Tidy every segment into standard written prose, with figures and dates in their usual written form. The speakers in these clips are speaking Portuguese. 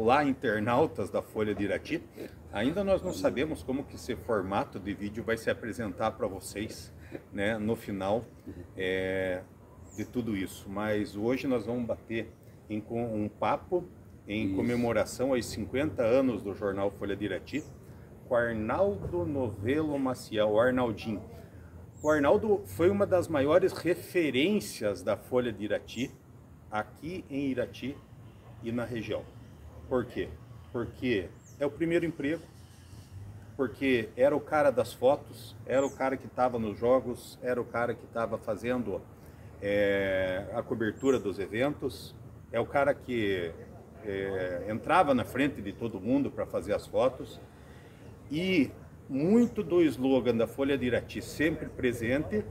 Olá, internautas da Folha de Irati. Ainda nós não sabemos como que esse formato de vídeo vai se apresentar para vocês, né, no final de tudo isso. Mas hoje nós vamos bater um papo em comemoração aos 50 anos do jornal Folha de Irati, com Arnaldo Novello Maciel, o Arnaldinho. O Arnaldo foi uma das maiores referências da Folha de Irati, aqui em Irati e na região. Por quê? Porque é o primeiro emprego, porque era o cara das fotos, era o cara que estava nos jogos, era o cara que estava fazendo a cobertura dos eventos, é o cara que entrava na frente de todo mundo para fazer as fotos. E muito do slogan da Folha de Irati, sempre presente,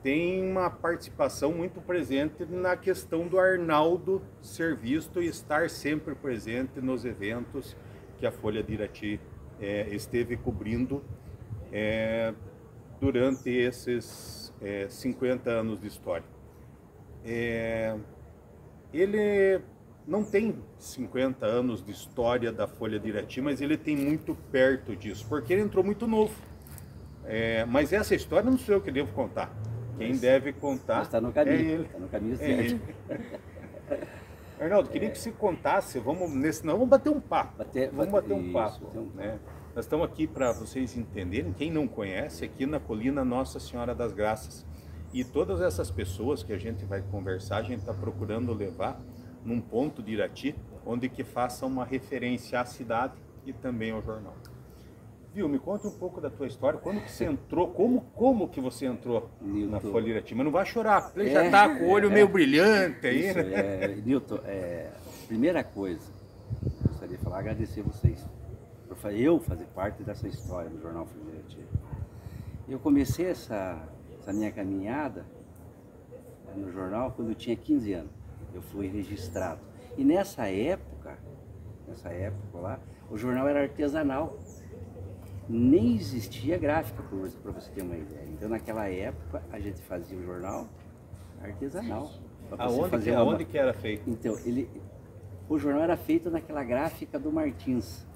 tem uma participação muito presente na questão do Arnaldo ser visto e estar sempre presente nos eventos que a Folha de Irati esteve cobrindo durante esses 50 anos de história. Ele não tem 50 anos de história da Folha de Irati, mas ele tem muito perto disso, porque ele entrou muito novo. Mas essa história não sou eu que devo contar. Quem deve contar está no caminho, é ele. está no caminho certo. Arnaldo, queria que você contasse, vamos bater um papo. Vamos bater um papo. Né? Nós estamos aqui para vocês entenderem, quem não conhece, aqui na colina Nossa Senhora das Graças. E todas essas pessoas que a gente vai conversar, a gente está procurando levar num ponto de Irati, onde que faça uma referência à cidade e também ao jornal. Viu, me conta um pouco da tua história, quando que você entrou, como que você entrou na Folha de Irati? Mas não vai chorar, ele já está com o olho meio brilhante aí, isso, né? Nilton, primeira coisa, eu gostaria de falar, agradecer vocês por eu fazer parte dessa história do jornal Folha de Irati. Eu comecei essa minha caminhada no jornal quando eu tinha 15 anos. Eu fui registrado. E nessa época lá, o jornal era artesanal. Nem existia gráfica, para você ter uma ideia. Então naquela época a gente fazia o jornal artesanal. Aonde que era feito? Então, o jornal era feito naquela gráfica do Martins.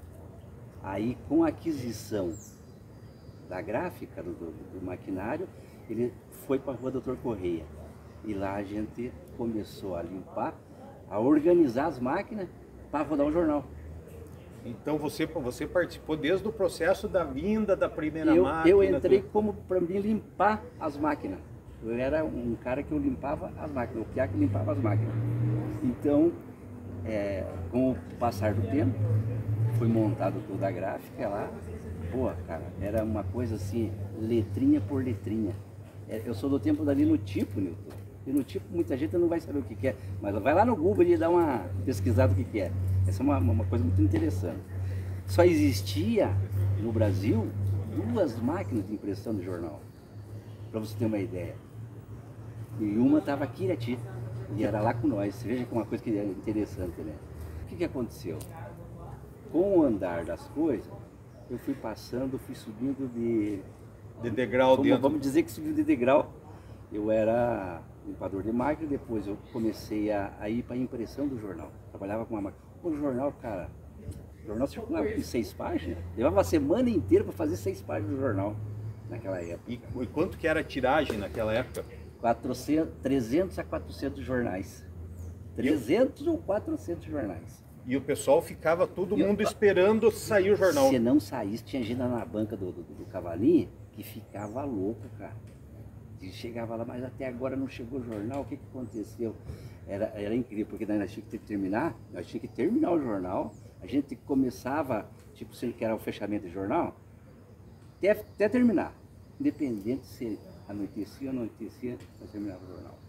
Aí com a aquisição da gráfica, do maquinário, ele foi para a Rua Doutor Correia. E lá a gente começou a limpar, a organizar as máquinas para rodar um jornal. Então você participou desde o processo da vinda da primeira máquina? Eu entrei como para mim limpar as máquinas. Eu era um cara que eu limpava as máquinas, o piá que limpava as máquinas. Então, com o passar do tempo, foi montado toda a gráfica lá. Pô, cara, era uma coisa assim, letrinha por letrinha. Eu sou do tempo da linotipo, Nilton. Linotipo muita gente não vai saber o que é, mas vai lá no Google e dá uma pesquisada o que é. Essa é uma coisa muito interessante. Só existia no Brasil 2 máquinas de impressão de jornal, para você ter uma ideia. E uma estava aqui em Irati, e era lá com nós. Você veja que é uma coisa que é interessante, né? O que aconteceu? Com o andar das coisas, eu fui subindo de degrau dentro. Vamos dizer que subiu de degrau. Eu era limpador de máquina, depois eu comecei a ir para a impressão do jornal. Trabalhava com uma máquina. O jornal, cara, o jornal circulava em 6 páginas. Levava a semana inteira para fazer 6 páginas do jornal naquela época. E quanto que era a tiragem naquela época? 300 a 400 jornais. 300 ou 400 jornais. E o pessoal ficava todo mundo esperando sair o jornal. Se não saísse, tinha gente na banca do cavalinho que ficava louco, cara. E chegava lá, mas até agora não chegou o jornal, o que aconteceu? Era incrível, porque nós tínhamos que terminar o jornal, a gente começava, tipo, que era o fechamento do jornal, até terminar. Independente se anoitecia ou não anoitecia, nós terminava o jornal.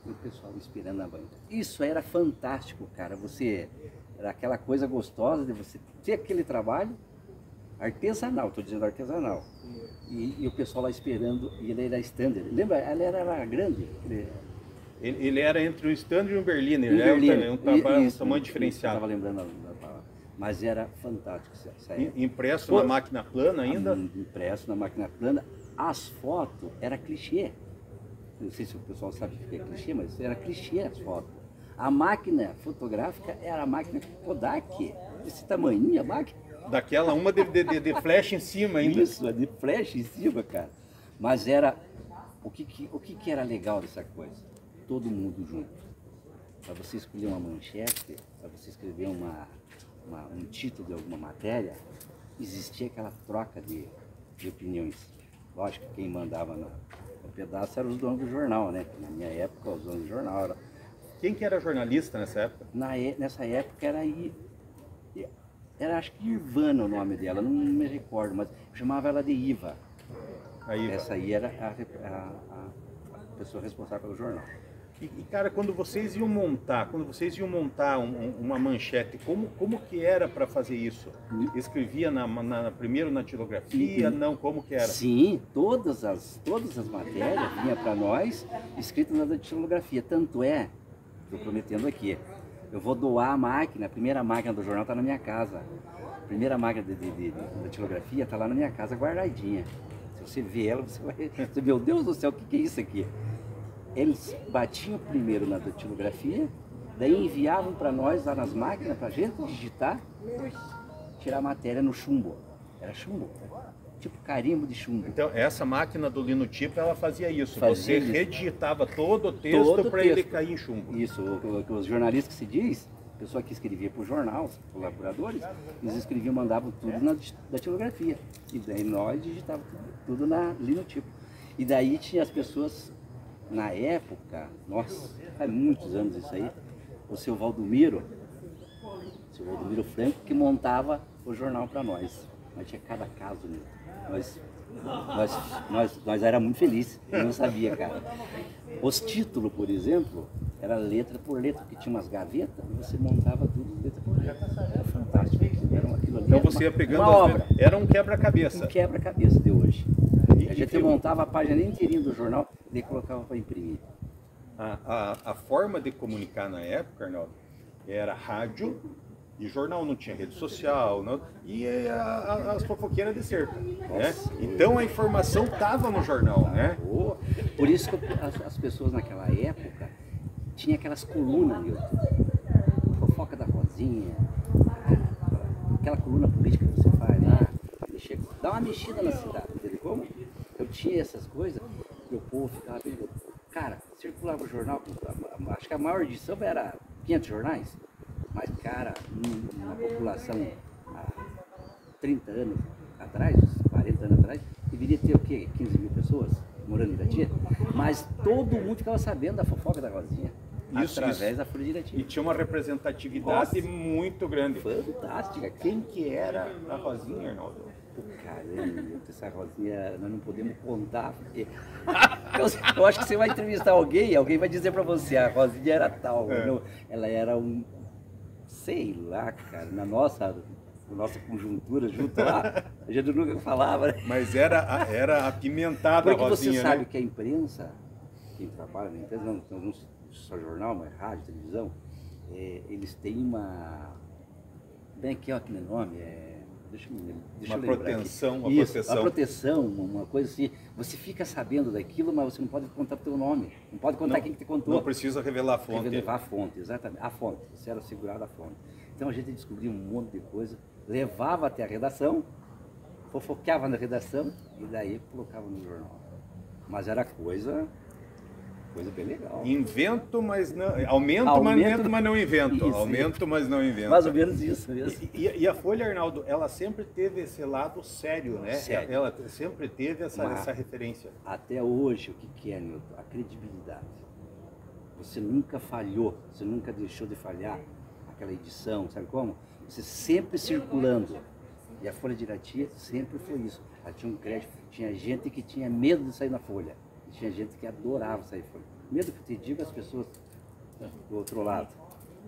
E o pessoal esperando na banca. Isso era fantástico, cara. Era aquela coisa gostosa de você ter aquele trabalho artesanal, estou dizendo artesanal. E o pessoal lá esperando, e ele era standard. Lembra? Ele era grande. Ele era entre o standard e o Berliner, né? Um tamanho diferenciado. Estava lembrando da palavra. Mas era fantástico. Impresso na máquina plana ainda? Impresso na máquina plana. As fotos era clichê. Não sei se o pessoal sabe o que é clichê, mas era clichê as fotos. A máquina fotográfica era a máquina Kodak, desse tamanho, a máquina. Daquela uma de flash em cima ainda. Isso, de flash em cima, cara. Mas era, o que era legal dessa coisa? Todo mundo junto. Para você escolher uma manchete, para você escrever um título de alguma matéria, existia aquela troca de opiniões. Lógico que quem mandava no pedaço eram os donos do jornal, né? Na minha época, os donos do jornal eram... Quem que era jornalista nessa época? Nessa época era acho que Ivana o nome dela, não me recordo, mas eu chamava ela de Iva. A Iva. Essa aí era a pessoa responsável pelo jornal. E cara, quando vocês iam montar uma manchete, como que era para fazer isso? Escrevia primeiro na tilografia, não, como que era? Sim, todas as matérias vinham para nós escritas na tilografia. Tanto é, estou prometendo aqui, eu vou doar a máquina, a primeira máquina do jornal está na minha casa. A primeira máquina da tilografia está lá na minha casa guardadinha. Se você ver ela, você vai... Meu Deus do céu, o que é isso aqui? Eles batiam primeiro na datilografia, daí enviavam para nós lá nas máquinas, para a gente digitar, tirar a matéria no chumbo. Era chumbo, tipo carimbo de chumbo. Então, essa máquina do linotipo, ela fazia isso. Fazia Você isso. redigitava todo o texto para ele cair em chumbo. Isso, os jornalistas que se diz, a pessoa que escrevia para o jornal, os colaboradores, eles escreviam, mandavam tudo na datilografia. E daí nós digitávamos tudo na linotipo. E daí tinha as pessoas... Na época, nossa, faz muitos anos isso aí, o seu Valdomiro Franco, que montava o jornal para nós. Mas tinha cada caso, né? Nós era muito felizes, eu não sabia, cara. Os títulos, por exemplo, era letra por letra, porque tinha umas gavetas e você montava tudo letra por letra. Era fantástico. Então você ia pegando uma obra. Era um quebra-cabeça. Um quebra-cabeça de hoje. A gente montava a página inteirinha do jornal e colocava para imprimir. A forma de comunicar na época, Arnaldo, era rádio e jornal, não tinha rede social, não, e as fofoqueiras de cerca. Né? Então a informação estava no jornal, né? Por isso que as pessoas naquela época tinham aquelas colunas, Nilton. Fofoca da Rosinha, aquela coluna política que você faz lá, dá uma mexida na cidade, entendeu como? Eu tinha essas coisas, e o povo ficava perguntando, cara, circulava o jornal, acho que a maior edição era 500 jornais, mas cara, numa população há 30 anos atrás, 40 anos atrás, deveria ter o quê? 15 mil pessoas morando em Irati, mas todo mundo ficava sabendo da fofoca da Rosinha. Através da Folha Diretiva. E tinha uma representatividade muito grande. Fantástica, cara. Quem que era a Rosinha, Arnaldo? Caramba, essa Rosinha nós não podemos contar, porque eu acho que você vai entrevistar alguém vai dizer pra você, a Rosinha era tal, ela era sei lá, cara, na nossa conjuntura junto lá, a gente nunca falava, né? Mas era apimentada a Rosinha, porque você sabe né? que a imprensa, quem trabalha na imprensa, não só jornal, mas rádio, televisão, eles têm uma, bem aqui, ó, aquele nome, deixa eu lembrar proteção, aqui. Uma proteção, uma coisa assim. Você fica sabendo daquilo, mas você não pode contar o teu nome. Não pode contar quem que te contou. Não precisa revelar a fonte. Revelar a fonte, exatamente. A fonte. Você era segurado a fonte. Então a gente descobria um monte de coisa, levava até a redação, fofocava na redação e daí colocava no jornal. Mas era coisa bem legal. Invento, mas não... Aumento, mas não invento. Isso, aumento, mas não invento. Mais ou menos isso mesmo. E a Folha, Arnaldo, ela sempre teve esse lado sério, né? Sério. Ela sempre teve essa referência. Até hoje, o que é, Nilton? A credibilidade. Você nunca falhou, você nunca deixou de falhar aquela edição, sabe como? Você sempre circulando. E a Folha de Irati sempre foi isso. Ela tinha um crédito, tinha gente que tinha medo de sair na Folha. Tinha gente que adorava sair fora. Mesmo que eu te diga as pessoas do outro lado.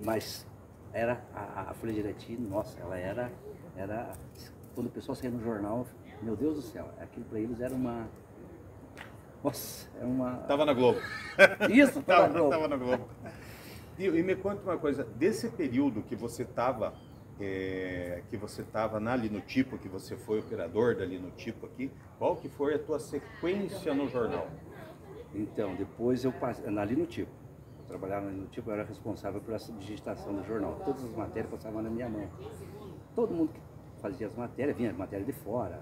Mas era a Folha de Irati, nossa, ela era. Quando o pessoal saía no jornal, meu Deus do céu, aquilo para eles era uma. Nossa, era uma. Tava na Globo. Isso, tava na Globo. E me conta uma coisa, desse período que você estava na Linotipo, que você foi operador da Linotipo aqui, qual que foi a tua sequência no jornal? Então, depois eu passei na Linotipo. trabalhava no tipo, eu era responsável por essa digitação do jornal. Todas as matérias passavam na minha mão. Todo mundo que fazia as matérias, vinha matéria de fora,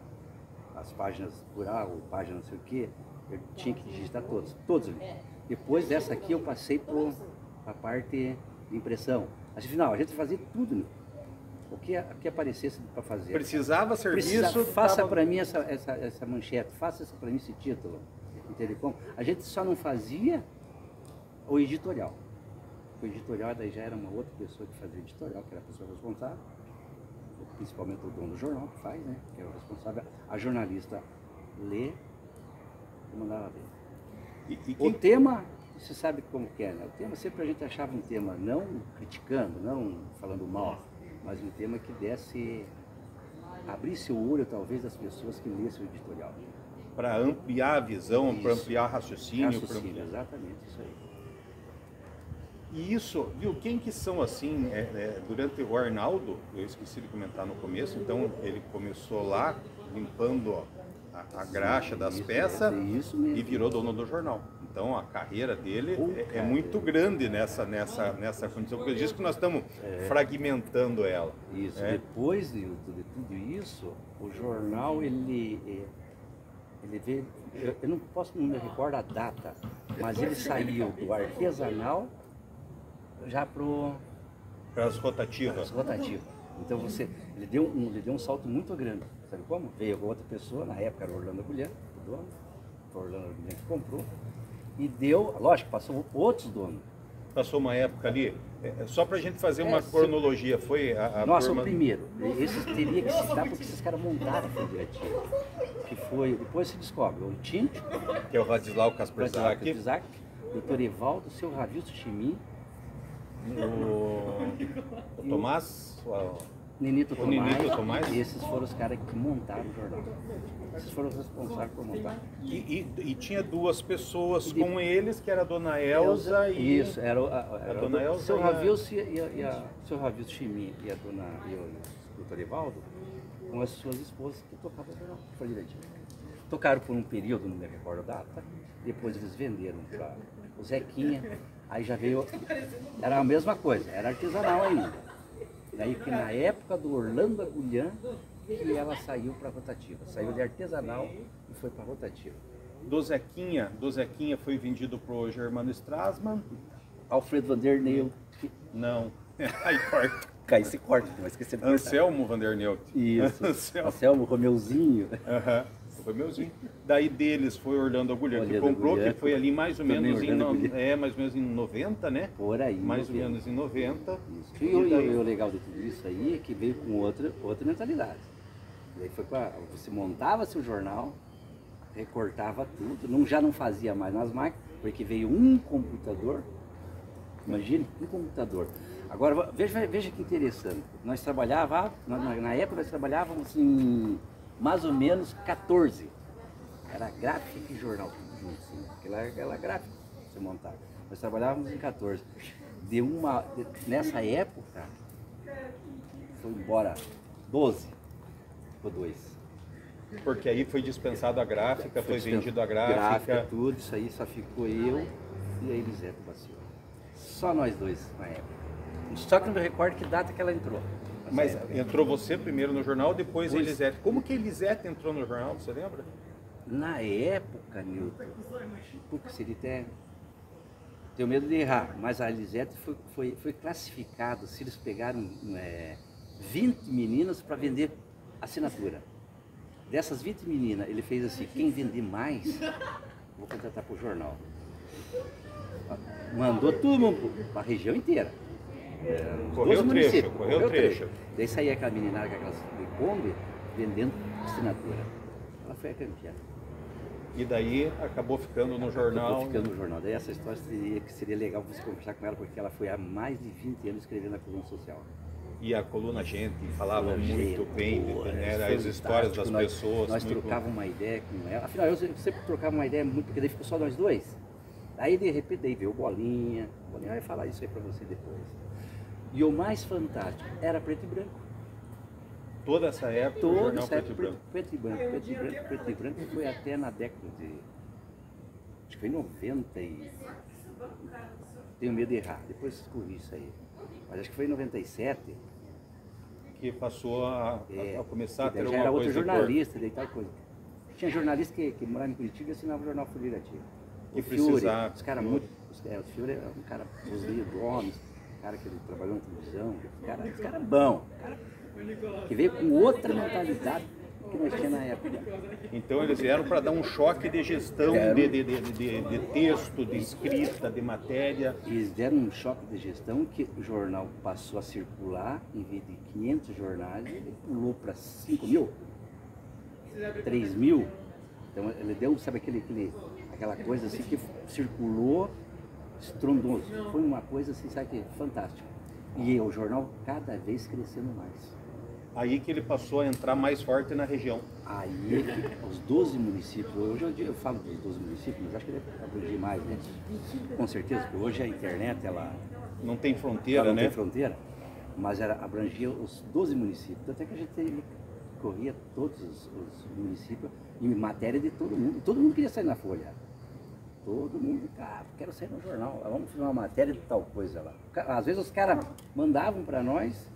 as páginas rural, páginas não sei o quê, eu tinha que digitar todos ali. Depois dessa aqui eu passei para a parte de impressão. Afinal, a gente fazia tudo, né? O que aparecesse para fazer. Precisava serviço. Faça para mim essa manchete, faça para mim esse título. Entendeu como? A gente só não fazia o editorial. O editorial daí já era uma outra pessoa que fazia o editorial, que era a pessoa responsável, principalmente o dono do jornal que faz, né? Que é o responsável. A jornalista lê e mandava ver. O tema, você sabe como que é, né? O tema sempre a gente achava um tema não criticando, não falando mal, mas um tema que desse, abrisse o olho talvez das pessoas que lessem o editorial. Para ampliar a visão, para ampliar raciocínio. Exatamente, isso aí. E isso, viu, quem que são assim, durante o Arnaldo, eu esqueci de comentar no começo, então ele começou lá limpando a graxa das peças e virou dono do jornal. Então a carreira dele é muito grande nessa condição, porque eu disse que nós estamos fragmentando ela. Isso, depois de tudo isso, o jornal ele veio, eu não me recordo a data, mas ele saiu do artesanal já para as rotativas. Então ele deu um salto muito grande. Sabe como? Veio outra pessoa, na época era o Orlando Agulhã, o dono, foi o Orlando Agulhã que comprou, e deu, lógico, passou outros donos. Passou uma época ali, só para a gente fazer uma cronologia, foi a Nossa, turma... o primeiro, esse teria que citar porque esses caras montaram a folha diretiva, que foi, depois se descobre, o Tinto, que é o Radislau Kasperzak, o Dr. Evaldo, o seu Ravilso Chimim, o Tomás, Nenito Tomás, esses foram os caras que montaram o jornal. Esses foram os responsáveis por montar. E tinha duas pessoas com eles, que era a dona Elza e... Isso, era a dona Elza seu Ravilso seu Ravilso Chimim e o Dr. Evaldo, com as suas esposas que tocavam o jornal. Foi direitinho. Tocaram por um período, não me recordo a data, depois eles venderam para o Zequinha, aí já veio, era a mesma coisa, era artesanal ainda. Daí que na época do Orlando Agulhã, que ela saiu para rotativa, saiu de artesanal e foi para rotativa. Do Zequinha foi vendido para o Germano Strassmann. Alfredo Vanderneut. Não, aí corta. Esse corte, mas esqueci de Anselmo Vanderneut. Isso, Anselmo, Romeuzinho. Romeuzinho. Daí deles foi Orlando Agulhã, que comprou, que foi ali mais ou menos em 90, né? Por aí. Mais ou menos em 90. E o legal de tudo isso aí é que veio com outra mentalidade. Daí foi você montava seu jornal, recortava tudo, já não fazia mais nas máquinas, porque veio um computador. Imagine, um computador. Agora, veja que interessante. Nós trabalhávamos, na época nós trabalhávamos em mais ou menos 14. Era gráfica e jornal, tudo junto, assim. Aquela gráfica que você montava. Nós trabalhávamos em 14. Nessa época, foi embora 12. Ficou 2. Porque aí foi dispensado a gráfica, foi vendido a gráfica. Tudo, isso aí só ficou eu e a Elisete Baciolo. Só nós dois na época. Só que não me recordo que data que ela entrou. Mas entrou você primeiro no jornal, depois a Elisete. Como que a Elisete entrou no jornal, você lembra? Na época, Nilton, porque seria até... Tenho medo de errar, mas a Elisete foi classificado, se eles pegaram 20 meninas para vender assinatura. Dessas 20 meninas, ele fez assim, quem vender mais, vou contratar para o jornal. Mandou todo mundo para a região inteira. Correu o trecho. Daí saía aquela meninada com aquelas Kombi vendendo assinatura. Ela foi a campeã. E daí acabou ficando no jornal. Daí essa história seria legal você conversar com ela, porque ela foi há mais de 20 anos escrevendo na coluna social. E a coluna Gente falava muito bem, as histórias das pessoas. Nós trocávamos uma ideia com ela. Afinal, eu sempre trocava uma ideia muito, porque daí ficou só nós dois. Aí de repente veio o Bolinha vai falar isso aí pra você depois. E o mais fantástico era preto e branco. Toda essa época, toda essa época preto e branco, foi até na década de... Acho que foi 90 e... tenho medo de errar. Depois corri isso aí. Mas acho que foi em 97. Que passou a começar a ter Já alguma era outro coisa de jornalista, daí tal coisa. Tinha jornalista que morava em Curitiba e assinava o jornal Folha Irati. Que O Fiore, precisava. os caras muito. O Fiore é um cara, os Gomes, cara que trabalhou na televisão, os cara bom, cara que veio com outra mentalidade que nós tínhamos na época. Então eles vieram para dar um choque de gestão, de texto, de escrita, de matéria. Eles deram um choque de gestão que o jornal passou a circular, em vez de 500 jornais, ele pulou para 5 mil, 3 mil. Então ele deu, sabe, aquela coisa assim que circulou estrondoso. Foi uma coisa assim, sabe, que fantástica. E o jornal cada vez crescendo mais. Aí que ele passou a entrar mais forte na região. Aí os 12 municípios, hoje eu falo dos 12 municípios, mas acho que deve abranger mais, né? Com certeza, porque hoje a internet, ela não tem fronteira, não né? tem fronteira, mas abrangia os 12 municípios. Até que a gente corria todos os municípios em matéria de todo mundo. Todo mundo queria sair na Folha. Todo mundo, cara, quero sair no jornal, vamos fazer uma matéria de tal coisa lá. Às vezes os caras mandavam para nós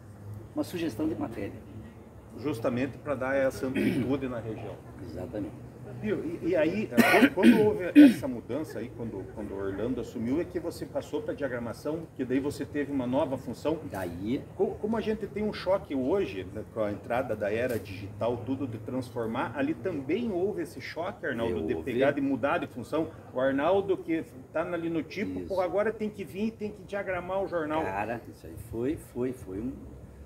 uma sugestão de matéria. Justamente para dar essa amplitude na região. Exatamente. E aí, quando houve essa mudança aí, quando o Orlando assumiu, é que você passou para a diagramação, que daí você teve uma nova função. Daí, como a gente tem um choque hoje, né, com a entrada da era digital, tudo de transformar, ali também houve esse choque, Arnaldo, de pegar, de mudar de função. O Arnaldo que está ali no tipo, pô, agora tem que vir, tem que diagramar o jornal. Cara, isso aí foi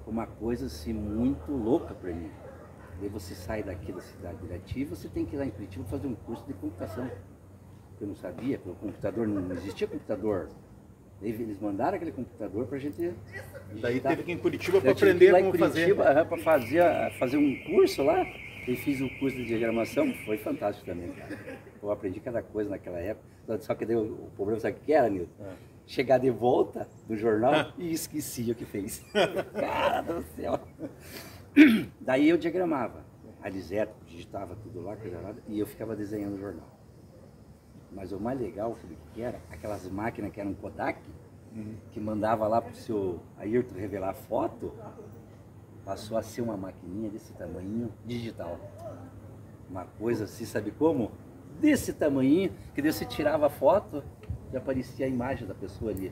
uma coisa assim muito louca para mim. Daí você sai daqui da cidade de Irati, você tem que ir lá em Curitiba fazer um curso de computação. Eu não sabia, porque o computador não existia computador. Daí eles mandaram aquele computador para a gente digitar. Daí teve que ir em Curitiba para aprender como fazer. Para fazer um curso lá. E fiz o curso de diagramação, foi fantástico também, cara. Eu aprendi cada coisa naquela época. Só que daí o problema, sabe o que era, Nilton? Chegar de volta do jornal e esqueci o que fez. Cara do céu! Daí eu diagramava. A Lisete digitava tudo lá, e eu ficava desenhando o jornal. Mas o mais legal que era, aquelas máquinas que eram Kodak, que mandava lá pro seu Ayrton revelar a foto, passou a ser uma maquininha desse tamanho digital. Uma coisa assim, sabe como? Desse tamanho, que daí você tirava a foto e aparecia a imagem da pessoa ali.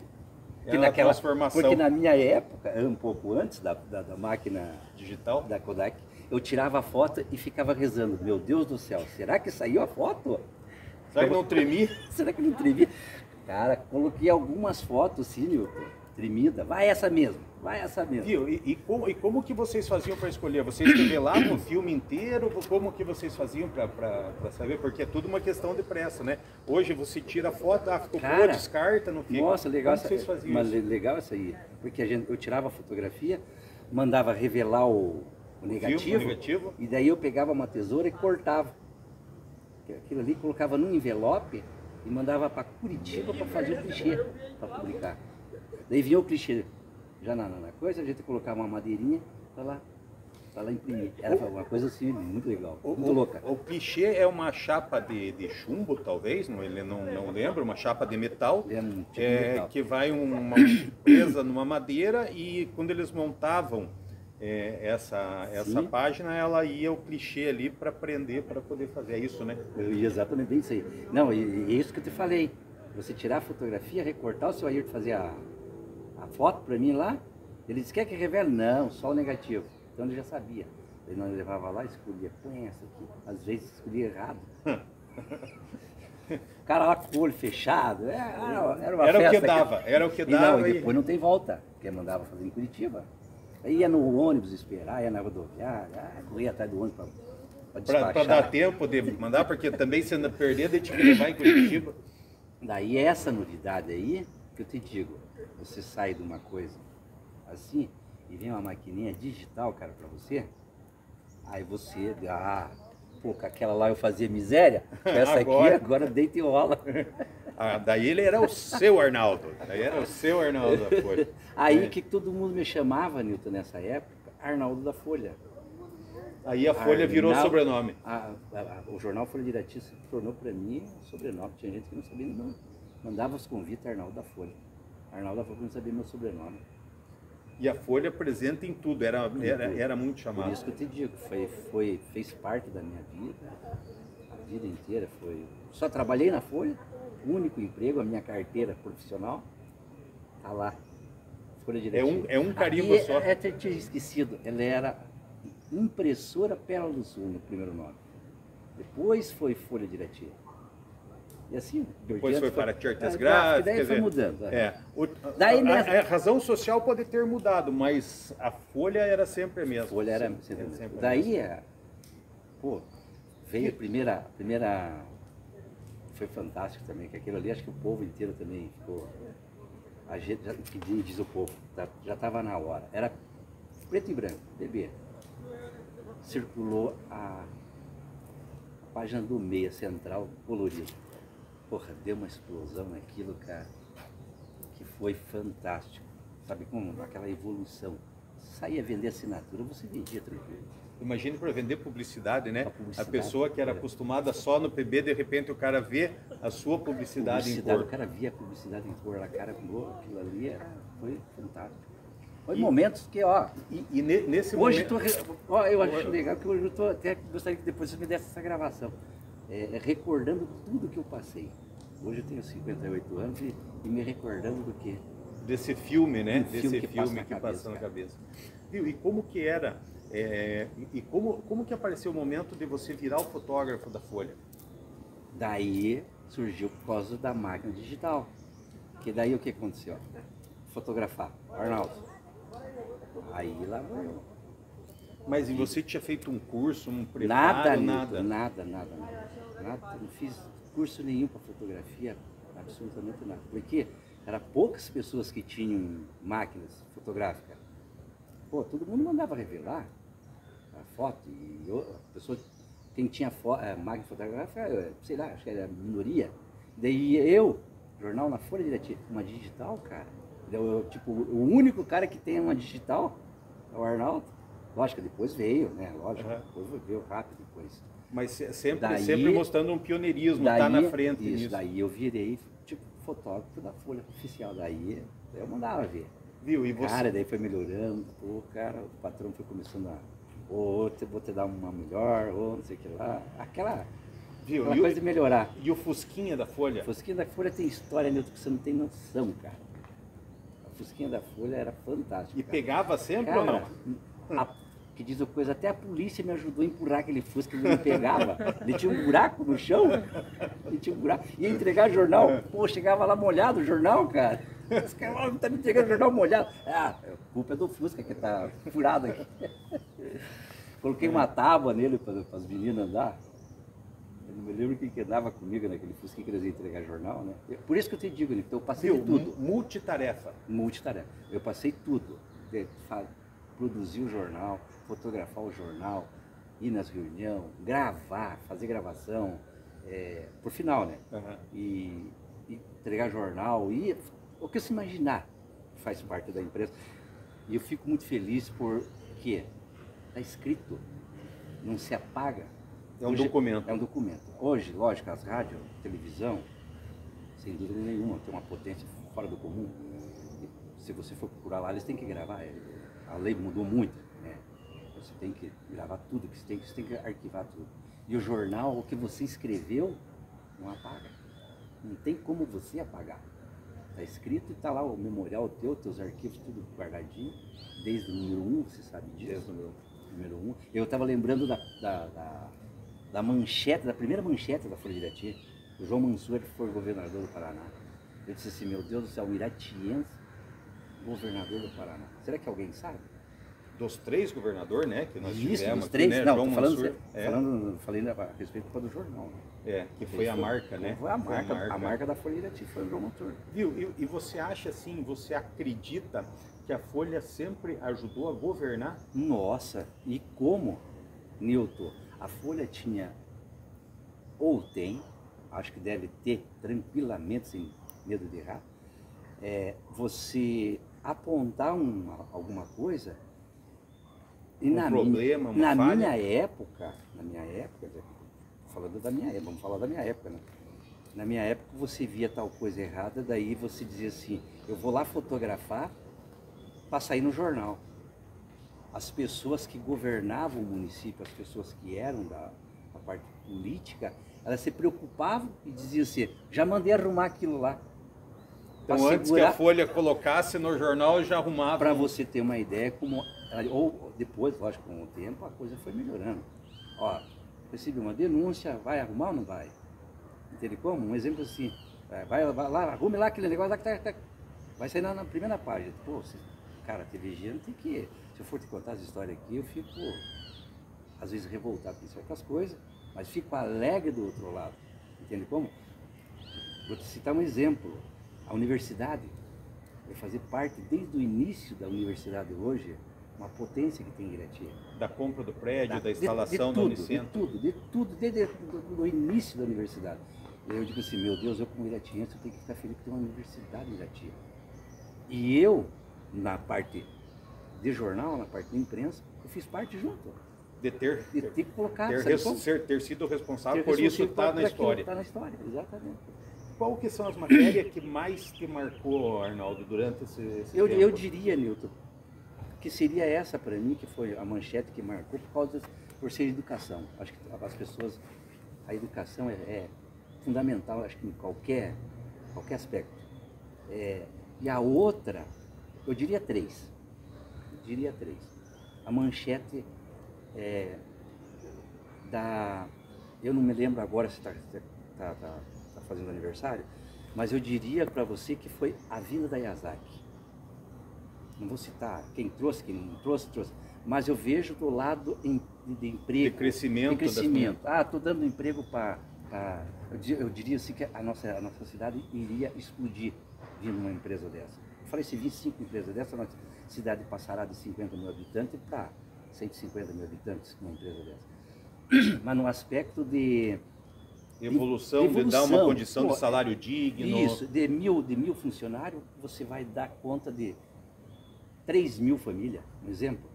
Transformação. Porque na minha época, um pouco antes da máquina digital, da Kodak, eu tirava a foto e ficava rezando. Meu Deus do céu, será que saiu a foto? Será que não tremia? Será que não tremia? Cara, coloquei algumas fotos, sim, Nilton, tremida. Vai essa mesmo. Viu? E como que vocês faziam para escolher? Vocês revelavam o filme inteiro? Como que vocês faziam para saber? Porque é tudo uma questão de pressa, né? Hoje você tira a foto, ficou boa, descarta, não fica. Nossa, legal como vocês faziam mas isso? Legal isso aí. Porque eu tirava a fotografia, mandava revelar o negativo, e daí eu pegava uma tesoura e cortava. Aquilo ali colocava num envelope e mandava para Curitiba para fazer o clichê, para publicar. Daí vinha o clichê. Já na coisa, a gente colocava uma madeirinha para lá imprimir. Era uma coisa assim, muito legal, muito louca. O clichê é uma chapa de chumbo, talvez, ele não lembra, uma chapa de metal, metal. Que vai uma presa numa madeira, e quando eles montavam essa página, ela ia o clichê ali para prender, para poder fazer. É isso, né? Exatamente, bem isso aí. Não, e é isso que eu te falei. Você tirar a fotografia, recortar, o seu Ayrton fazer a foto para mim lá, ele disse, quer que revele? Não, só o negativo. Então ele já sabia. Ele não levava lá, escolhia, põe essa aqui. Às vezes escolhia errado. O cara lá com o olho fechado, era uma festa. Era o que dava. E depois não tem volta, porque mandava fazer em Curitiba. Aí ia no ônibus esperar, ia na rodoviária, corria atrás do ônibus para despachar. Para dar tempo de mandar, porque também se não perder, daí tinha que levar em Curitiba. Daí essa novidade aí, que eu te digo, você sai de uma coisa assim e vem uma maquininha digital, cara, para você, aí você, pô, com aquela lá eu fazia miséria, essa agora deita e rola. Daí ele era o seu Arnaldo, da Folha. Aí que todo mundo me chamava, Nilton, nessa época, Arnaldo da Folha. Aí a Folha virou sobrenome. O jornal Folha de Irati se tornou para mim sobrenome. Tinha gente que não sabia, não mandava os convites Arnaldo da Folha. Arnaldo foi não sabia meu sobrenome. E a Folha presente em tudo, era muito Por chamado. isso que eu te digo, fez parte da minha vida, a vida inteira. Só trabalhei na Folha, único emprego, a minha carteira profissional, tá lá. Folha Diretiva. É um carimbo só. Até tinha esquecido, ela era Impressora Pérola do Sul, no primeiro nome. Depois foi Folha Diretiva. E assim, depois foi para Artes Gráficas. Gráficas. Daí foi mudando. Daí, a razão social pode ter mudado, mas a Folha era sempre a mesma. A Folha era sempre a mesma. Daí, veio a primeira. Foi fantástico também, que aquilo ali, acho que o povo inteiro também ficou. A gente, que diz o povo, já estava na hora. Era preto e branco, bebê. Circulou a página do meia central colorida. Porra, deu uma explosão naquilo, cara, que foi fantástico. Sabe como? Aquela evolução. Saía vender assinatura, você vendia tranquilo. Imagine para vender publicidade, né? Publicidade, a pessoa que era acostumada só no PB, de repente o cara vê a sua publicidade em cor. O cara via a publicidade em cor, a cara com aquilo ali foi fantástico. Foi momentos que, nesse hoje momento... eu acho legal que hoje eu tô, até gostaria que depois você me desse essa gravação. Recordando tudo que eu passei. Hoje eu tenho 58 anos e me recordando do quê? Desse filme, né? Desse filme que passa na cabeça. Viu? E como que era? E como que apareceu o momento de você virar o fotógrafo da Folha? Daí surgiu por causa da máquina digital. Que daí o que aconteceu? Fotografar. Arnaldo. Aí lá vou eu. Mas e você tinha feito um curso, um preparo, nada? Nada. Não fiz curso nenhum para fotografia, absolutamente nada. Porque eram poucas pessoas que tinham máquinas fotográficas. Todo mundo mandava revelar a foto. E a pessoa, quem tinha máquina fotográfica, sei lá, acho que era a minoria. Daí jornal na Folha Diretiva, uma digital, cara. Tipo, o único cara que tem uma digital é o Arnaldo. Lógico, depois veio, né? Lógico, depois veio rápido depois. Mas sempre mostrando um pioneirismo, tá na frente isso, nisso. Daí eu virei, tipo, fotógrafo da Folha Oficial. Daí eu mandava ver. Viu? E você... Cara, daí foi melhorando. Cara, o patrão foi começando a... vou te dar uma melhor, ou não sei o que lá. Aquela coisa de melhorar. E o Fusquinha da Folha? O Fusquinha da Folha tem história, Nilton, que você não tem noção, cara. A Fusquinha da Folha era fantástica. E pegava sempre, cara, ou não? Que diz a coisa, até a polícia me ajudou a empurrar aquele Fusca, ele não pegava. Ele tinha um buraco no chão, ia entregar jornal, chegava lá molhado o jornal, cara. Os caras estão me entregando jornal molhado. A culpa é do Fusca que tá furado aqui. Coloquei uma tábua nele para as meninas andar. Eu não me lembro quem andava comigo naquele Fusca que eles iam entregar jornal, né? Por isso que eu te digo, então eu passei de tudo. Multitarefa. Eu passei tudo. Produzir o jornal, fotografar o jornal, ir nas reuniões, gravar, fazer gravação, por final, né? E entregar jornal, e o que você imaginar faz parte da empresa. E eu fico muito feliz porque está escrito, não se apaga. É um documento. É um documento. Hoje, lógico, as rádios, televisão, sem dúvida nenhuma, tem uma potência fora do comum. E se você for procurar lá, eles têm que gravar. A lei mudou muito, né? Você tem que gravar tudo, você tem que arquivar tudo. E o jornal, o que você escreveu, não apaga. Não tem como você apagar. Está escrito e está lá o memorial teu, teus arquivos, tudo guardadinho, desde o número 1, você sabe disso? Desde o número 1. Eu estava lembrando da manchete, da primeira manchete da Folha Diretiva. O João Mansur, que foi governador do Paraná. Eu disse assim, meu Deus do céu, um iratiense, governador do Paraná. Será que alguém sabe? Dos 3 governadores, né, que nós tivemos dos 3, aqui, né? não, João falei a respeito do jornal. Né? Que foi a marca, né? Foi a marca da Folha Diretiva, foi o João Mansur. Viu? E você acha assim, você acredita que a Folha sempre ajudou a governar? Nossa, e como, Nilton, a Folha tinha, ou tem, acho que deve ter tranquilamente, sem medo de errar, você apontar alguma coisa e na minha época, falando da minha época, vamos falar da minha época, né? Na minha época você via tal coisa errada, daí você dizia assim, eu vou lá fotografar para sair no jornal. As pessoas que governavam o município, as pessoas que eram da parte política, elas se preocupavam e diziam assim, já mandei arrumar aquilo lá. Então antes que a Folha colocasse no jornal, já arrumava. Para você ter uma ideia, como, ou depois, lógico, com o tempo, a coisa foi melhorando. Ó, recebi uma denúncia, vai arrumar ou não vai? Entende como? Um exemplo assim, vai lá, arrume lá aquele negócio lá que vai sair na primeira página. Pô, cara, TV Higiene tem que... Se eu for te contar as histórias aqui, eu fico, às vezes, revoltado com certas coisas, mas fico alegre do outro lado. Entende como? Vou te citar um exemplo. A universidade, eu fazer parte desde o início da universidade hoje, uma potência que tem em Irati. Da compra do prédio, da instalação da Unicentro. De tudo, desde o início da universidade. Eu digo assim, meu Deus, eu como iratiense, eu tenho que ficar feliz que tem uma universidade em Irati. E eu, na parte de jornal, na parte de imprensa, eu fiz parte junto. De ter colocado, ter sido responsável por isso estar na história. Está na história, exatamente. Qual que são as matérias que mais te marcou, Arnaldo, durante esse tempo? Eu diria, Nilton, que seria essa para mim, que foi a manchete que marcou por ser educação. Acho que as pessoas, a educação é fundamental, acho que em qualquer aspecto. E a outra, eu diria três. A manchete eu não me lembro agora se está fazendo aniversário, mas eu diria para você que foi a vinda da Yazaki. Não vou citar quem trouxe, quem não trouxe, mas eu vejo do lado de emprego. De crescimento. Estou dando emprego para... Eu diria assim que a nossa cidade iria explodir vindo uma empresa dessa. Eu falei, se vir 5 empresas dessa, a nossa cidade passará de 50 mil habitantes para 150 mil habitantes com uma empresa dessa. Mas no aspecto de evolução, de dar uma condição de salário digno. Isso, de mil funcionários, você vai dar conta de 3.000 famílias, um exemplo.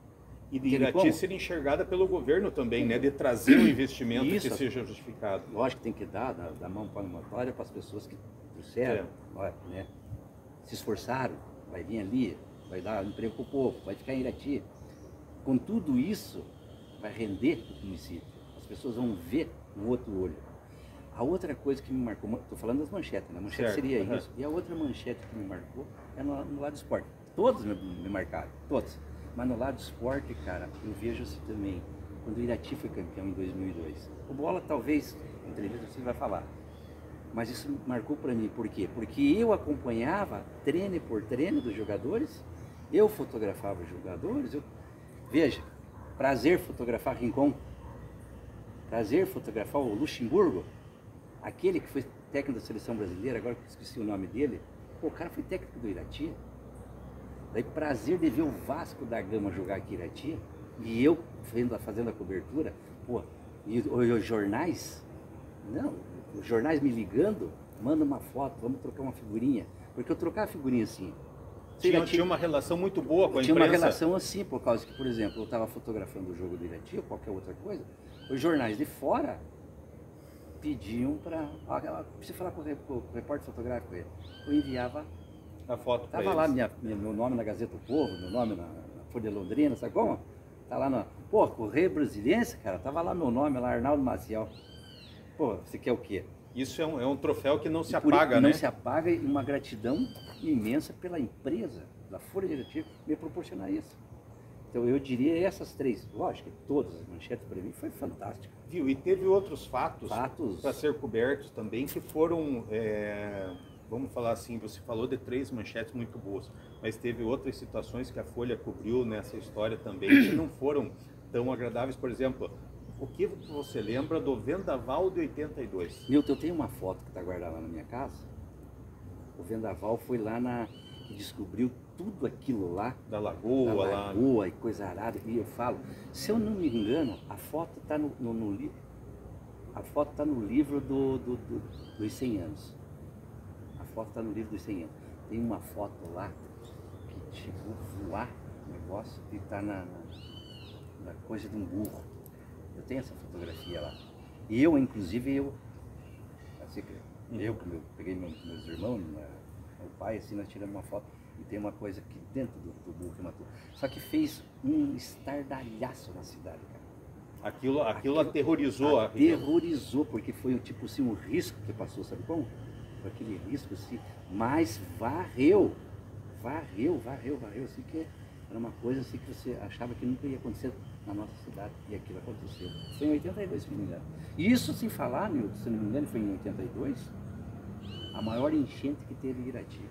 E de Irati ser enxergada pelo governo também, né? De trazer um investimento que seja justificado. Lógico que tem que dar mão palmatória para as pessoas que trouxeram, né? Se esforçaram, vai vir ali, vai dar emprego para o povo, vai ficar em Irati. Com tudo isso, vai render o município. As pessoas vão ver no outro olho. A outra coisa que me marcou, estou falando das manchetes, né? A manchete seria isso. E a outra manchete que me marcou é no lado do esporte. Todos me marcaram, todos. Mas no lado do esporte, cara, eu vejo assim também. Quando o Irati foi campeão em 2002. O Bola, talvez, em entrevista você vai falar. Mas isso marcou para mim, por quê? Porque eu acompanhava treino por treino dos jogadores, eu fotografava os jogadores. Veja, prazer fotografar Rincon, prazer fotografar o Luxemburgo, aquele que foi técnico da seleção brasileira, agora que eu esqueci o nome dele. Pô, o cara foi técnico do Irati. Daí prazer de ver o Vasco da Gama jogar aqui em Irati, e eu fazendo a cobertura, pô, e os jornais, os jornais me ligando, manda uma foto, vamos trocar uma figurinha, porque eu trocava figurinha assim. Tinha uma relação muito boa com a imprensa. Tinha uma relação assim, por causa que, por exemplo, eu estava fotografando o jogo do Irati ou qualquer outra coisa, os jornais de fora pediam para... Precisa falar com o repórter fotográfico, eu enviava a foto. Tava lá meu nome na Gazeta do Povo, meu nome na Folha de Londrina, sabe como? Tá lá no... Pô, Correio Brasiliense, cara, tava lá meu nome, lá Arnaldo Maciel. Pô, você quer o quê? Isso é um troféu que não se apaga, né? Não se apaga, e uma gratidão imensa pela empresa da Folha Diretiva me proporcionar isso. Então eu diria essas três, lógico, todas as manchetes para mim foi fantástico. Viu? E teve outros fatos para ser cobertos também que foram... Vamos falar assim, você falou de 3 manchetes muito boas, mas teve outras situações que a Folha cobriu nessa história também que não foram tão agradáveis. Por exemplo, o que você lembra do Vendaval de 82? Milton, eu tenho uma foto que está guardada lá na minha casa. O Vendaval foi lá que descobriu tudo aquilo lá. Da lagoa e coisa arada. E eu falo, se eu não me engano, a foto está no livro. A foto está no livro dos 100 anos. A foto está no livro dos 100 anos. Tem uma foto lá que chegou a voar o negócio e está na coisa de um burro. Eu tenho essa fotografia lá. E eu, inclusive, Eu peguei meus irmãos, meu pai, assim, nós tiramos uma foto e tem uma coisa aqui dentro do burro que matou. Só que fez um estardalhaço na cidade, cara. Aquilo aterrorizou a região. Aterrorizou, porque foi tipo assim, um risco que passou, sabe como? Foi aquele risco assim, mas varreu, assim, que era uma coisa assim que você achava que nunca ia acontecer na nossa cidade, e aquilo aconteceu. Foi em 82, se não me engano. E isso sem falar, Nilton, se não me engano, foi em 82, a maior enchente que teve em Irati.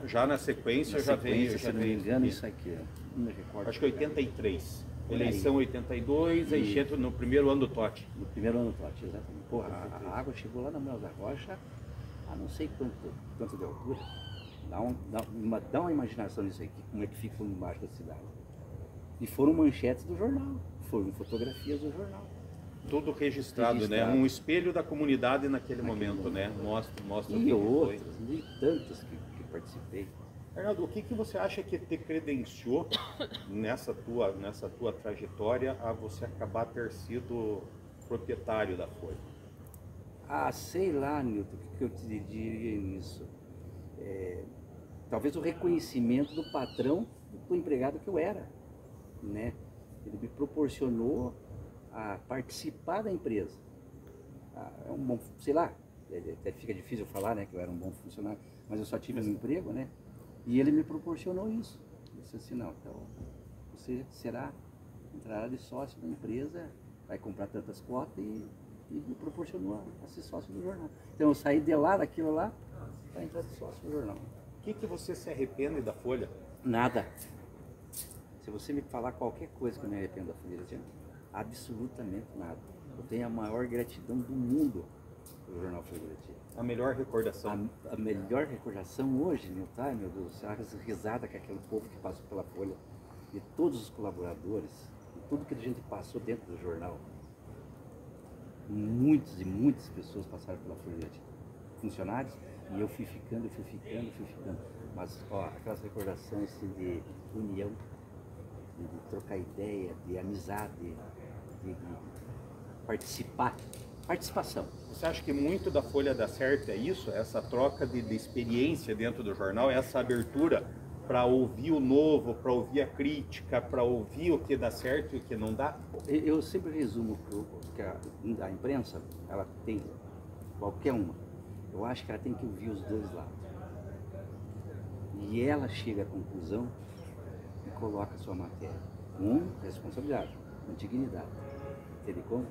Já na sequência, já veio. Se não me engano, isso aqui, não me recordo. Acho que 83. Eleição 82, a enchente no primeiro ano do Totti. No primeiro ano do Totti, exatamente. Porra, a água chegou lá na Mel da Rocha, a não sei quanto de altura. Dá uma imaginação nisso aí, como é que fica embaixo da cidade. E foram manchetes do jornal, foram fotografias do jornal. Tudo registrado, né? Um espelho da comunidade naquele momento, né? Mostra e outros, e tantos que participei. Arnaldo, o que você acha que te credenciou nessa tua trajetória a você acabar ter sido proprietário da Folha? Ah, sei lá, Nilton, o que eu te diria nisso? Talvez o reconhecimento do patrão do empregado que eu era, né? Ele me proporcionou a participar da empresa. É um bom, sei lá, até fica difícil eu falar, né, que eu era um bom funcionário, mas eu só tive um emprego, né? E ele me proporcionou isso. Ele disse assim, não, então você entrará de sócio da empresa, vai comprar tantas cotas e me proporcionou a ser sócio do jornal. Então eu saí de lá, daquilo lá, para entrar de sócio do jornal. O que você se arrepende da Folha? Nada. Se você me falar qualquer coisa que eu me arrependo da Folha, absolutamente nada. Eu tenho a maior gratidão do mundo pelo jornal Folha de Irati. A melhor recordação? A melhor recordação hoje, meu Deus, as risadas que aquele povo que passou pela Folha, de todos os colaboradores, de tudo que a gente passou dentro do jornal. Muitas e muitas pessoas passaram pela Folha de Irati. Funcionários, e eu fui ficando. Mas, ó, aquelas recordações assim, de união, de trocar ideia, de amizade, de participação. Você acha que muito da Folha dá certo é isso? Essa troca de experiência dentro do jornal, essa abertura para ouvir o novo, para ouvir a crítica, para ouvir o que dá certo e o que não dá? Eu sempre resumo que a imprensa, ela tem, qualquer uma, eu acho que ela tem que ouvir os dois lados. E ela chega à conclusão e coloca a sua matéria com responsabilidade, com dignidade. Entende como?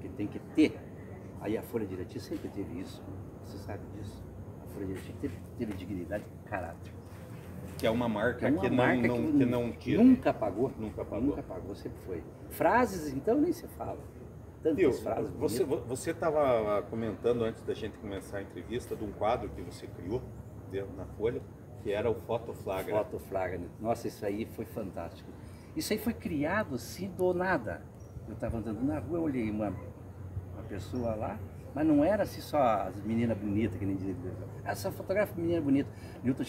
Que tem que ter. Aí a Folha de Irati sempre teve isso, você sabe disso. A Folha de Irati teve dignidade e caráter. Que é uma marca que não tira. Nunca apagou, sempre foi. Frases, então, nem se fala. Tantas frases. Você estava comentando antes da gente começar a entrevista de um quadro que você criou na Folha, que era o Fotoflagra. Fotoflagra. Nossa, isso aí foi fantástico. Isso aí foi criado assim do nada. Eu estava andando na rua, eu olhei uma pessoa lá, mas não era assim só as meninas bonitas, que nem dizia. Essa fotografa menina bonita. Nilton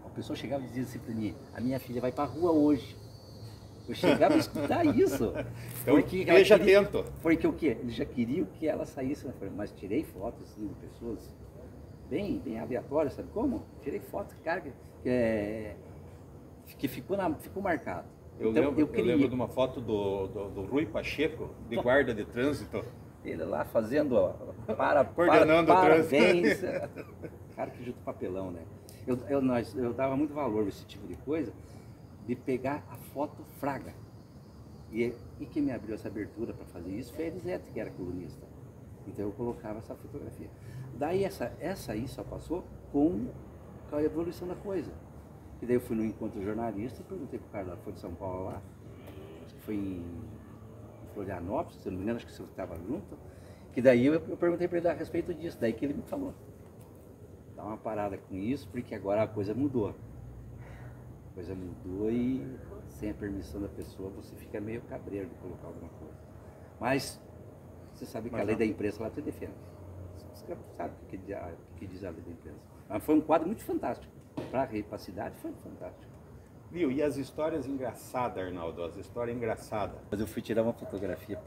a pessoa chegava e dizia assim para mim, a minha filha vai para a rua hoje. Eu chegava a escutar isso. Então, esteja atento. Porque o quê? Eles já queriam que ela saísse na frente. Mas tirei fotos assim, de pessoas bem aleatórias, sabe como? Tirei fotos, cara, que ficou marcado. Eu lembro de uma foto do Rui Pacheco, de guarda de trânsito. Ele lá fazendo, coordenando o parabéns. Cara, que junto papelão, né? Eu dava muito valor a esse tipo de coisa, de pegar a foto fraga. E quem me abriu essa abertura para fazer isso foi a Elisete, que era colunista. Então eu colocava essa fotografia. Daí essa aí só passou com a evolução da coisa. E daí eu fui no encontro jornalista, perguntei pro cara da Folha de São Paulo lá, acho que foi em Florianópolis, se não me engano, acho que você estava junto, que daí eu perguntei para ele a respeito disso, daí que ele me falou. Dá uma parada com isso, porque agora a coisa mudou. A coisa mudou e sem a permissão da pessoa você fica meio cabreiro de colocar alguma coisa. Mas você sabe que a lei da imprensa lá te defende. Você sabe o que diz a lei da imprensa. Mas foi um quadro muito fantástico. Para a cidade foi fantástico. Viu? E as histórias engraçadas, Arnaldo? As histórias engraçadas. Mas eu fui tirar uma fotografia,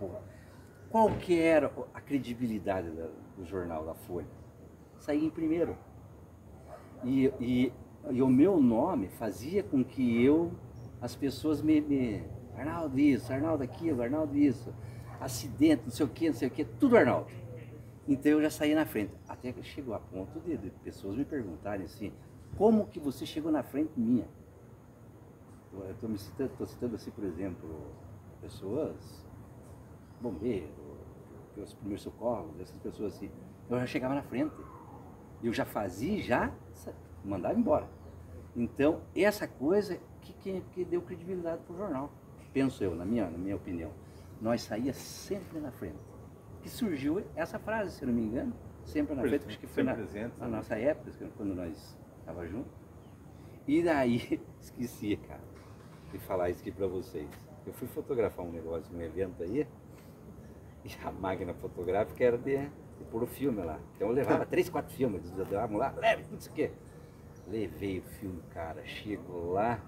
qual que era a credibilidade do jornal, da Folha? saía em primeiro. E o meu nome fazia com que as pessoas Arnaldo isso, Arnaldo aquilo, Arnaldo isso, acidente, não sei o que, tudo Arnaldo. Então eu já saí na frente, até que chegou a ponto de pessoas me perguntarem assim, como que você chegou na frente minha? Eu estou citando assim, por exemplo, pessoas, bombeiros, os primeiros socorros, essas pessoas assim, eu já chegava na frente, eu já fazia, já mandava embora. Então, essa coisa que deu credibilidade para o jornal, penso eu, na minha opinião. Nós saía sempre na frente. Que surgiu essa frase, se não me engano, sempre na frente, acho que foi na nossa época, quando nós estávamos juntos. E daí, esqueci, cara, de falar isso aqui para vocês. Eu fui fotografar um negócio, um evento aí, e a máquina fotográfica era de pôr o filme lá. Então eu levava 3, 4 filmes, vamos lá, leve tudo isso aqui. Levei o filme, cara, chego lá,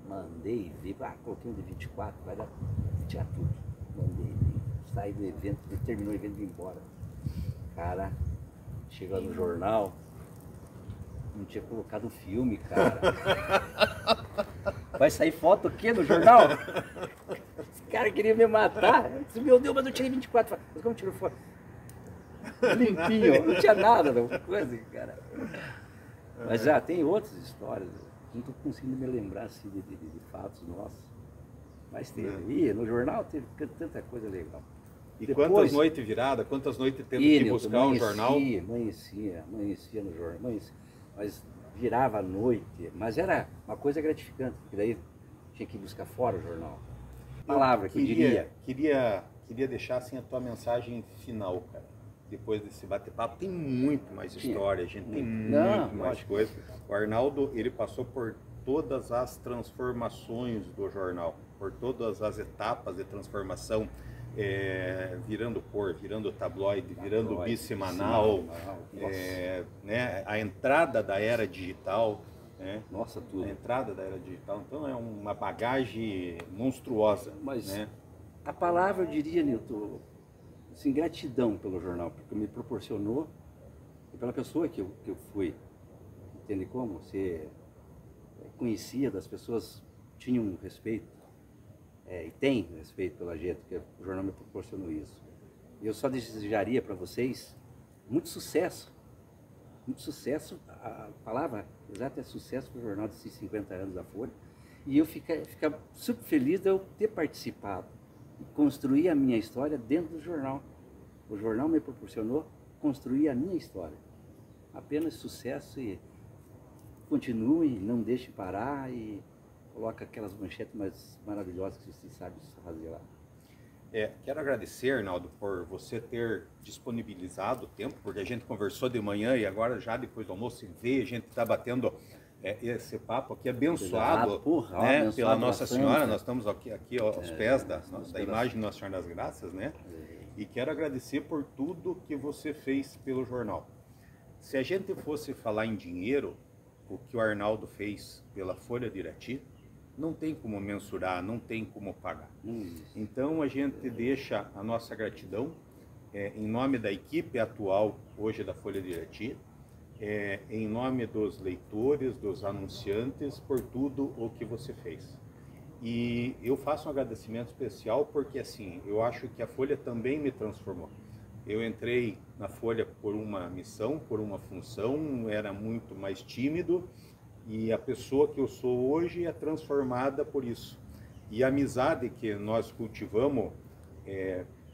mandei ver, coloquei um de 24, vai dar, tinha tudo. Mandei ver, saí do evento, terminou o evento e vim embora. Cara, chega no jornal, não tinha colocado o filme, cara. Vai sair foto o quê no jornal? Os caras queriam me matar. Eu disse, meu Deus, mas eu tirei 24. Mas como tirou foto? Limpinho, não tinha nada, não. Coisa, cara. Mas já tem outras histórias. Não estou conseguindo me lembrar assim, de fatos nossos. Mas teve. E no jornal teve tanta coisa legal. E depois, quantas noites viradas, quantas noites tendo que buscar um jornal? Amanhecia no jornal. Mas virava à noite. Mas era uma coisa gratificante, porque daí tinha que buscar fora o jornal. Palavra que eu diria. Queria deixar assim a tua mensagem final, cara. Depois desse bate-papo, tem muito mais história, a gente tem muito mais coisa. O Arnaldo, ele passou por todas as transformações do jornal, por todas as etapas de transformação, virando cor, virando tabloide, virando bissemanal, né, a entrada da era digital. Nossa, tudo. A entrada da era digital, então é uma bagagem monstruosa. Mas né? A palavra, eu diria, Nilton, assim, gratidão pelo jornal, porque me proporcionou, e pela pessoa que eu fui, entende como? Você conhecia das pessoas, tinham um respeito, e tem respeito pela gente, porque o jornal me proporcionou isso. Eu só desejaria para vocês muito sucesso, a palavra exata é sucesso para o jornal desses 50 anos da Folha, e eu ficar super feliz de eu ter participado e construir a minha história dentro do jornal. O jornal me proporcionou construir a minha história. Apenas sucesso e continue, não deixe parar e coloque aquelas manchetes mais maravilhosas que você sabe fazer lá. Quero agradecer, Arnaldo, por você ter disponibilizado o tempo, porque a gente conversou de manhã e agora já depois do almoço se vê, a gente está batendo esse papo aqui abençoado, né, abençoado pela Nossa Senhora. Nós estamos aqui aos pés da imagem de Nossa Senhora das Graças, né? E quero agradecer por tudo que você fez pelo jornal. Se a gente fosse falar em dinheiro, o que o Arnaldo fez pela Folha de Irati, não tem como mensurar, não tem como pagar. Então a gente deixa a nossa gratidão em nome da equipe atual hoje da Folha de Irati, em nome dos leitores, dos anunciantes, por tudo o que você fez. E eu faço um agradecimento especial porque assim, eu acho que a Folha também me transformou. Eu entrei na Folha por uma missão, por uma função, era muito mais tímido, e a pessoa que eu sou hoje é transformada por isso. E a amizade que nós cultivamos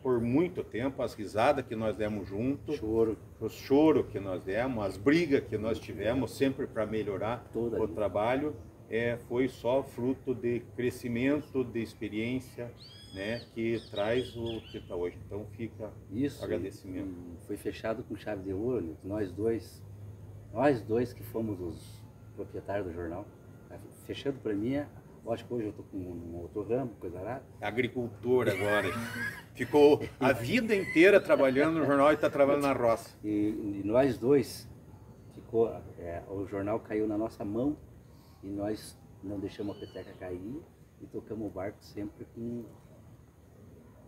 por muito tempo, as risadas que nós demos juntos, o choro que nós demos, as brigas que nós tivemos sempre para melhorar o trabalho, foi só fruto de crescimento, de experiência, né, que traz o que está hoje. Então fica o agradecimento. Foi fechado com chave de ouro, nós dois que fomos os proprietário do jornal, fechando para mim, lógico que hoje eu estou com um outro ramo, coisa lá. Agricultor agora, ficou a vida inteira trabalhando no jornal e está trabalhando na roça. E nós dois, o jornal caiu na nossa mão e nós não deixamos a peteca cair e tocamos o barco sempre com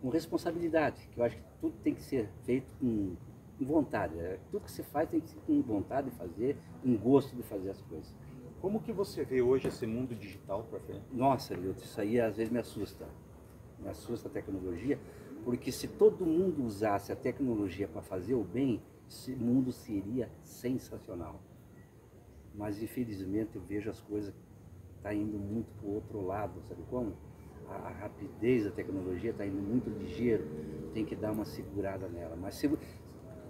responsabilidade, que eu acho que tudo tem que ser feito com vontade. Tudo que você faz tem que ser com vontade de fazer, um gosto de fazer as coisas. Como que você vê hoje esse mundo digital para frente? Nossa, Milton, isso aí às vezes me assusta. Me assusta a tecnologia, porque se todo mundo usasse a tecnologia para fazer o bem, esse mundo seria sensacional. Mas infelizmente eu vejo as coisas tá indo muito para o outro lado, sabe como? A rapidez da tecnologia está indo muito ligeiro, tem que dar uma segurada nela. Mas se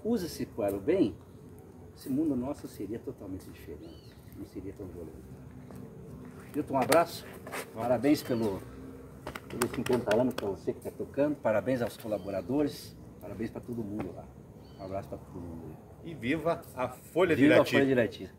usa-se para o bem, esse mundo nosso seria totalmente diferente, não seria tão violento. Milton, um abraço, parabéns pelos 50 anos para você que está tocando, parabéns aos colaboradores, parabéns para todo mundo lá. Um abraço para todo mundo. E viva a Folha de Viva a Irati! Folha de Irati!